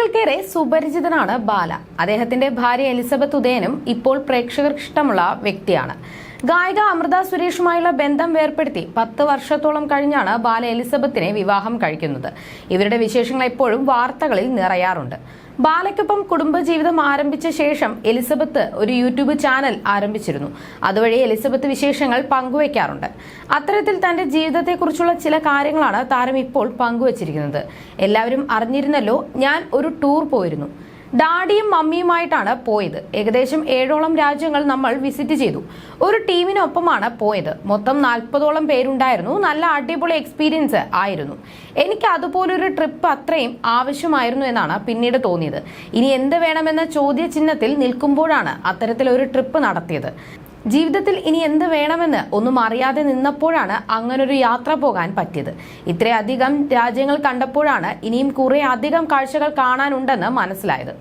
മലയാളികൾക്കേറെ സുപരിചിതനാണ് ബാല. അദ്ദേഹത്തിന്റെ ഭാര്യ എലിസബത്ത് ഉദയനും ഇപ്പോൾ പ്രേക്ഷകർക്ക് ഇഷ്ടമുള്ള വ്യക്തിയാണ്. ഗായിക അമൃത സുരേഷുമായുള്ള ബന്ധം വേർപ്പെടുത്തി 10 വർഷത്തോളം കഴിഞ്ഞാണ് ബാല എലിസബത്തിനെ വിവാഹം കഴിക്കുന്നത്. ഇവരുടെ വിശേഷങ്ങൾ എപ്പോഴും വാർത്തകളിൽ നിറയാറുണ്ട്. ബാലയ്ക്കൊപ്പം കുടുംബജീവിതം ആരംഭിച്ച ശേഷം എലിസബത്ത് ഒരു യൂട്യൂബ് ചാനൽ ആരംഭിച്ചിരുന്നു. അതുവഴി എലിസബത്ത് വിശേഷങ്ങൾ പങ്കുവയ്ക്കാറുണ്ട്. അത്തരത്തിൽ തന്റെ ജീവിതത്തെക്കുറിച്ചുള്ള ചില കാര്യങ്ങളാണ് താരം ഇപ്പോൾ പങ്കുവച്ചിരിക്കുന്നത്. എല്ലാവരും അറിഞ്ഞിരുന്നല്ലോ, ഞാൻ ഒരു ടൂർ പോയിരുന്നു. ഡാഡിയും മമ്മിയുമായിട്ടാണ് പോയത്. ഏകദേശം 7ഓളം രാജ്യങ്ങൾ നമ്മൾ വിസിറ്റ് ചെയ്തു. ഒരു ടീമിനൊപ്പമാണ് പോയത്. മൊത്തം 40ഓളം പേരുണ്ടായിരുന്നു. നല്ല അടിപൊളി എക്സ്പീരിയൻസ് ആയിരുന്നു. എനിക്ക് അതുപോലൊരു ട്രിപ്പ് അത്രയും ആവശ്യമായിരുന്നു എന്നാണ് പിന്നീട് തോന്നിയത്. ഇനി എന്ത് വേണമെന്ന ചോദ്യചിഹ്നത്തിൽ നിൽക്കുമ്പോഴാണ് അത്തരത്തിലൊരു ട്രിപ്പ് നടത്തിയത്. ജീവിതത്തിൽ ഇനി എന്ത് വേണമെന്ന് ഒന്നും അറിയാതെ നിന്നപ്പോഴാണ് അങ്ങനൊരു യാത്ര പോകാൻ പറ്റിയത്. ഇത്രയധികം രാജ്യങ്ങൾ കണ്ടപ്പോഴാണ് ഇനിയും കുറെ അധികം കാഴ്ചകൾ കാണാനുണ്ടെന്ന് മനസ്സിലായത്.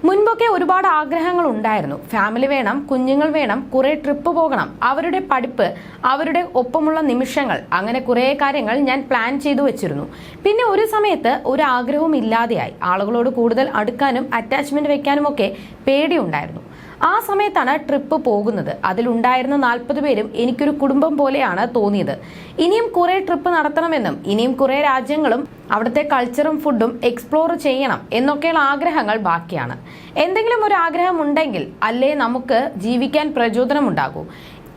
മുൻപൊക്കെ ഒരുപാട് ആഗ്രഹങ്ങൾ ഉണ്ടായിരുന്നു. ഫാമിലി വേണം, കുഞ്ഞുങ്ങൾ വേണം, കുറെ ട്രിപ്പ് പോകണം, അവരുടെ പഠിപ്പ്, അവരുടെ ഒപ്പമുള്ള നിമിഷങ്ങൾ, അങ്ങനെ കുറെ കാര്യങ്ങൾ ഞാൻ പ്ലാൻ ചെയ്തു വെച്ചിരുന്നു. പിന്നെ ഒരു സമയത്ത് ഒരു ആഗ്രഹവും ഇല്ലാതെയായി. ആളുകളോട് കൂടുതൽ അടുക്കാനും അറ്റാച്ച്മെന്റ് വെക്കാനും ഒക്കെ പേടിയുണ്ടായിരുന്നു. ആ സമയത്താണ് ട്രിപ്പ് പോകുന്നത്. അതിലുണ്ടായിരുന്ന 40 പേരും എനിക്കൊരു കുടുംബം പോലെയാണ് തോന്നിയത്. ഇനിയും കുറെ ട്രിപ്പ് നടത്തണമെന്നും ഇനിയും കുറെ രാജ്യങ്ങളും അവിടുത്തെ കൾച്ചറും ഫുഡും എക്സ്പ്ലോർ ചെയ്യണം എന്നൊക്കെയുള്ള ആഗ്രഹങ്ങൾ ബാക്കിയാണ്. എന്തെങ്കിലും ഒരു ആഗ്രഹം ഉണ്ടെങ്കിൽ അല്ലേ നമുക്ക് ജീവിക്കാൻ പ്രചോദനമുണ്ടാകൂ.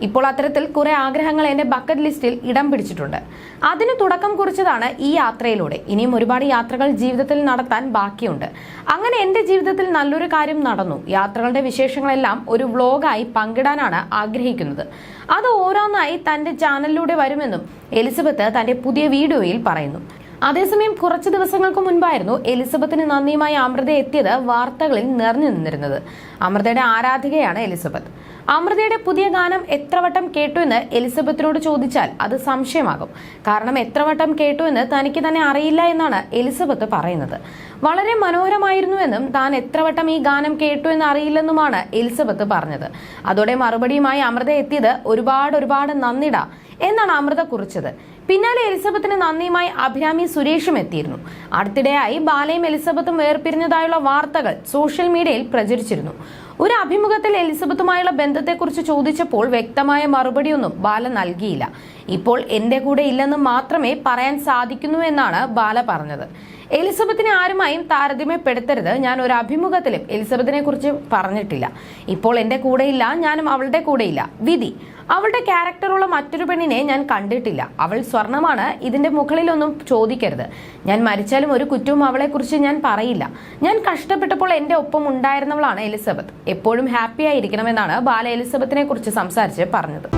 ഇപ്പോൾ അത്തരത്തിൽ കുറെ ആഗ്രഹങ്ങൾ എന്റെ ബക്കറ്റ് ലിസ്റ്റിൽ ഇടം പിടിച്ചിട്ടുണ്ട്. അതിന് തുടക്കം കുറിച്ചതാണ് ഈ യാത്രയിലൂടെ. ഇനിയും ഒരുപാട് യാത്രകൾ ജീവിതത്തിൽ നടത്താൻ ബാക്കിയുണ്ട്. അങ്ങനെ എന്റെ ജീവിതത്തിൽ നല്ലൊരു കാര്യം നടന്നു. യാത്രകളുടെ വിശേഷങ്ങളെല്ലാം ഒരു വ്ലോഗായി പങ്കിടാനാണ് ആഗ്രഹിക്കുന്നത്. അത് ഓരോന്നായി തന്റെ ചാനലിലൂടെ വരുമെന്നും എലിസബത്ത് തന്റെ പുതിയ വീഡിയോയിൽ പറയുന്നു. അതേസമയം കുറച്ച് ദിവസങ്ങൾക്ക് മുൻപായിരുന്നു എലിസബത്തിന് നന്ദിയുമായി അമൃത എത്തിയത് വാർത്തകളിൽ നിറഞ്ഞു നിന്നിരുന്നത്. അമൃതയുടെ ആരാധികയാണ് എലിസബത്ത്. അമൃതയുടെ പുതിയ ഗാനം എത്ര വട്ടം കേട്ടു എന്ന് എലിസബത്തിനോട് ചോദിച്ചാൽ അത് സംശയമാകും. കാരണം എത്ര വട്ടം കേട്ടു എന്ന് തനിക്ക് തന്നെ അറിയില്ല എന്നാണ് എലിസബത്ത് പറയുന്നത്. വളരെ മനോഹരമായിരുന്നുവെന്നും താൻ എത്ര വട്ടം ഈ ഗാനം കേട്ടു എന്ന് അറിയില്ലെന്നുമാണ് എലിസബത്ത് പറഞ്ഞത്. അതോടെ മറുപടിയുമായി അമൃത എത്തിയത് ഒരുപാട് നന്ദിടാ എന്നാണ് അമൃത കുറിച്ചത്. പിന്നാലെ എലിസബത്തിന് നന്ദിയുമായി അഭിരാമി സുരേഷും എത്തിയിരുന്നു. അടുത്തിടെയായി ബാലയും എലിസബത്തും വേർപിരിഞ്ഞതായുള്ള വാർത്തകൾ സോഷ്യൽ മീഡിയയിൽ പ്രചരിച്ചിരുന്നു. ഒരു അഭിമുഖത്തിൽ എലിസബത്തുമായുള്ള ബന്ധത്തെക്കുറിച്ച് ചോദിച്ചപ്പോൾ വ്യക്തമായ മറുപടിയൊന്നും ബാല നൽകിയില്ല. ഇപ്പോൾ എന്റെ കൂടെ ഇല്ലെന്ന് മാത്രമേ പറയാൻ സാധിക്കുന്നു എന്നാണ് ബാല പറഞ്ഞത്. എലിസബത്തിനെ ആരുമായും താരതമ്യപ്പെടുത്തരുത്. ഞാൻ ഒരു അഭിമുഖത്തിലും എലിസബത്തിനെ കുറിച്ച് പറഞ്ഞിട്ടില്ല. ഇപ്പോൾ എന്റെ കൂടെയില്ല, ഞാനും അവളുടെ കൂടെയില്ല. വിധി, അവളുടെ ക്യാരക്ടറുള്ള മറ്റൊരു പെണ്ണിനെ ഞാൻ കണ്ടിട്ടില്ല. അവൾ സ്വർണമാണ്. ഇതിന്റെ മുകളിലൊന്നും ചോദിക്കരുത്. ഞാൻ മരിച്ചാലും ഒരു കുറ്റവും അവളെ കുറിച്ച് ഞാൻ പറയില്ല. ഞാൻ കഷ്ടപ്പെട്ടപ്പോൾ എന്റെ ഒപ്പം ഉണ്ടായിരുന്നവളാണ് എലിസബത്ത്. എപ്പോഴും ഹാപ്പി ആയിരിക്കണമെന്നാണ് ബാല എലിസബത്തിനെ കുറിച്ച് സംസാരിച്ച് പറഞ്ഞത്.